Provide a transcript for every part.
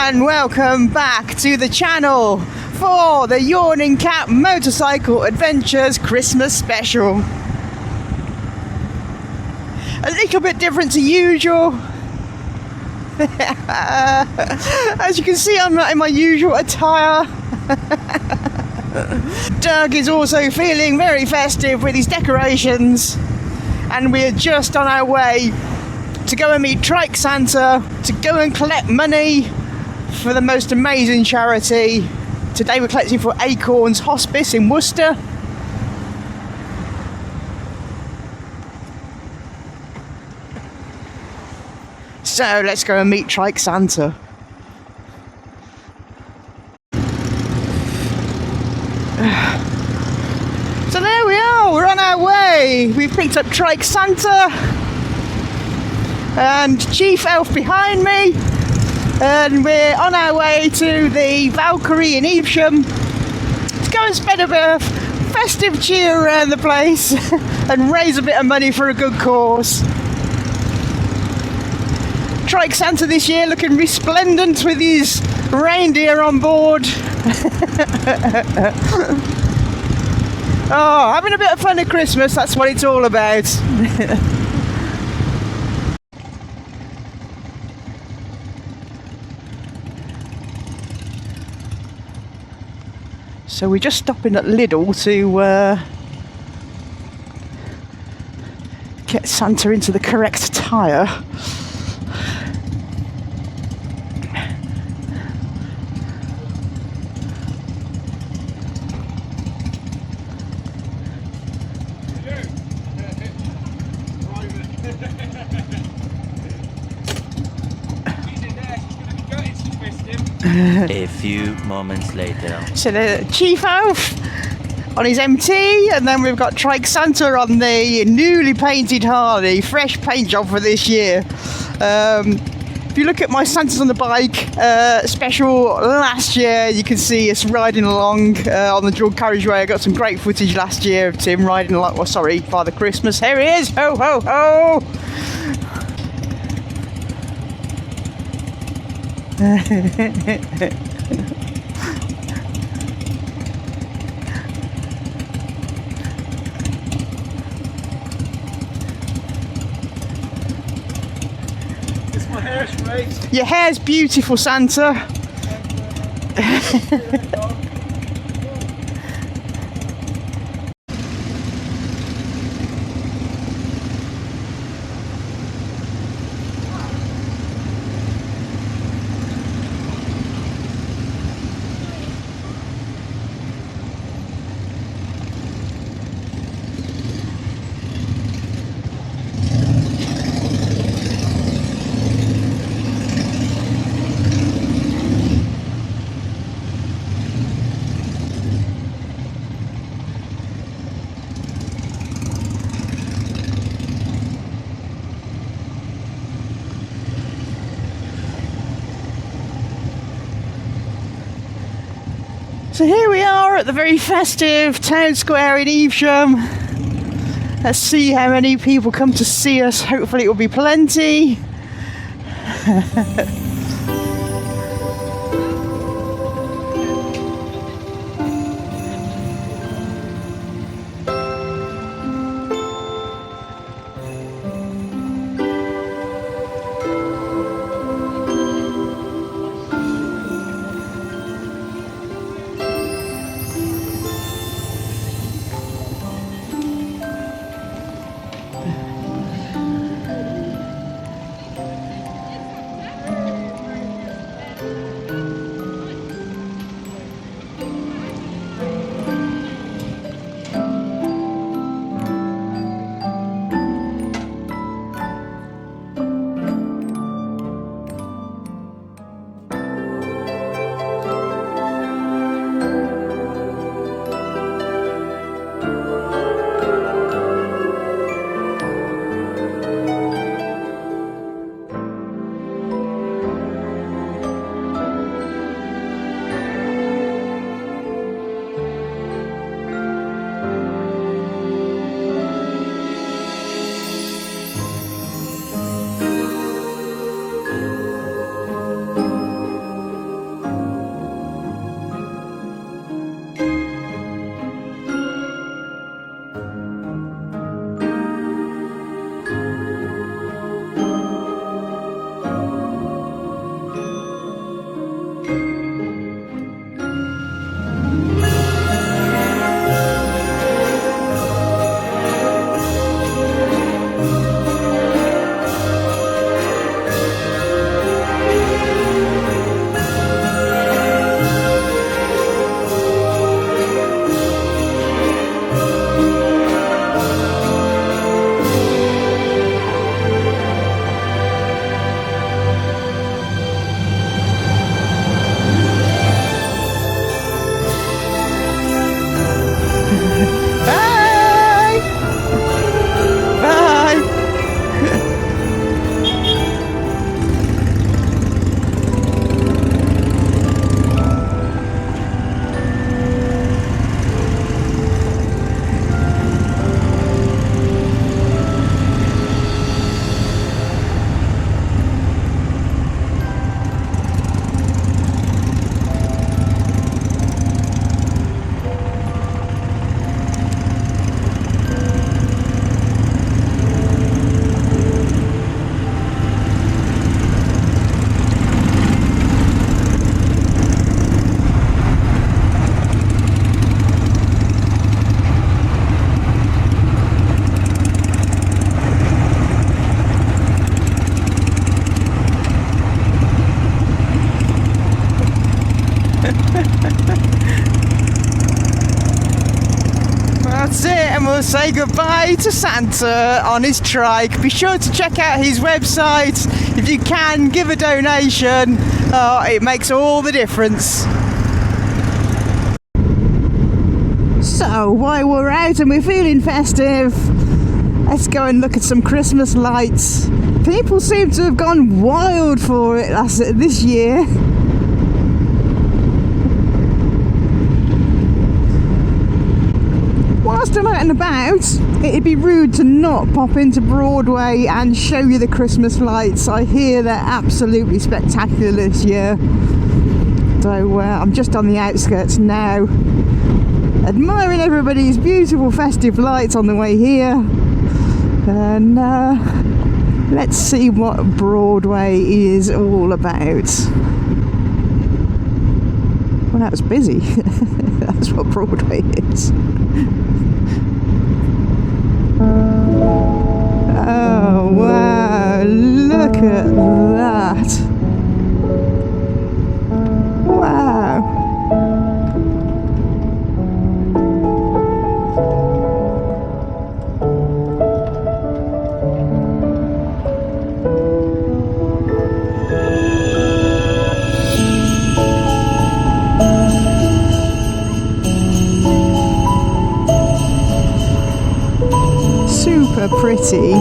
and welcome back to the channel for the Yawning Cat Motorcycle Adventures Christmas special. A little bit different to usual. As you can see, I'm not in my usual attire. Doug is also feeling very festive with his decorations, and we're just on our way to go and meet Trike Santa to go and collect money for the most amazing charity. Today we're collecting for Acorns Hospice in Worcester. So let's go and meet Trike Santa. So there we are, we're on our way. We've picked up Trike Santa and Chief Elf behind me, and we're on our way to the Valkyrie in Evesham to go and spend a bit of festive cheer around the place and raise a bit of money for a good cause. Trike Santa this year looking resplendent with his reindeer on board. Oh, having a bit of fun at Christmas, that's what it's all about. So we're just stopping at Lidl to get Santa into the correct tyre. A few moments later. So the Chief Elf on his MT, and then we've got Trike Santa on the newly painted Harley, fresh paint job for this year. If you look at my Santas on the Bike special last year, you can see us riding along on the dual carriageway. I got some great footage last year of Tim riding along. Well, sorry, Father Christmas. Here he is! Ho ho ho! My hair's great. Your hair's beautiful, Santa. So here we are at the very festive town square in Evesham. Let's see how many people come to see us. Hopefully it will be plenty. Bye! Bye! That's it, and we'll say goodbye to Santa on his trike. Be sure to check out his website. If you can, give a donation. It makes all the difference. So, while we're out and we're feeling festive, let's go and look at some Christmas lights. People seem to have gone wild for it this year. Whilst I'm out and about, it'd be rude to not pop into Broadway and show you the Christmas lights. I hear they're absolutely spectacular this year. So I'm just on the outskirts now, admiring everybody's beautiful festive lights on the way here. And let's see what Broadway is all about. Well, that was busy. That's what Broadway is. Oh wow, look at that. Wow. Super pretty.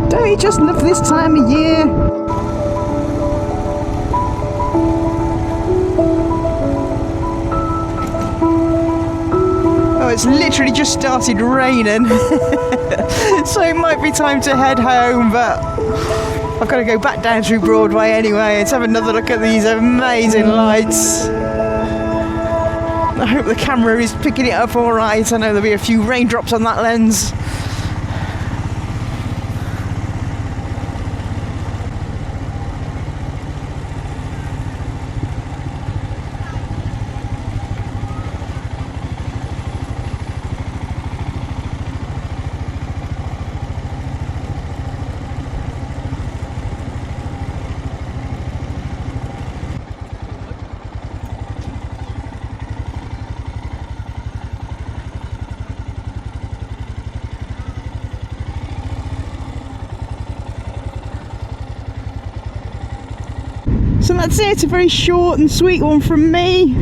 Don't you just love this time of year? Oh, it's literally just started raining. So it might be time to head home, but I've got to go back down through Broadway anyway. Let's have another look at these amazing lights. I hope the camera is picking it up all right. I know there'll be a few raindrops on that lens. So that's it, a very short and sweet one from me.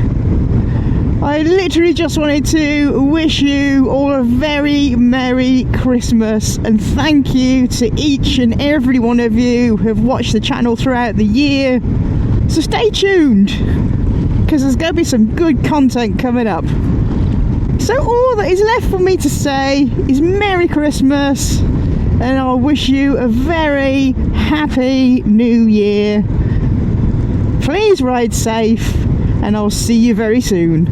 I literally just wanted to wish you all a very Merry Christmas and thank you to each and every one of you who have watched the channel throughout the year. So stay tuned, because there's going to be some good content coming up. So all that is left for me to say is Merry Christmas, and I'll wish you a very happy New Year. Please ride safe, and I'll see you very soon.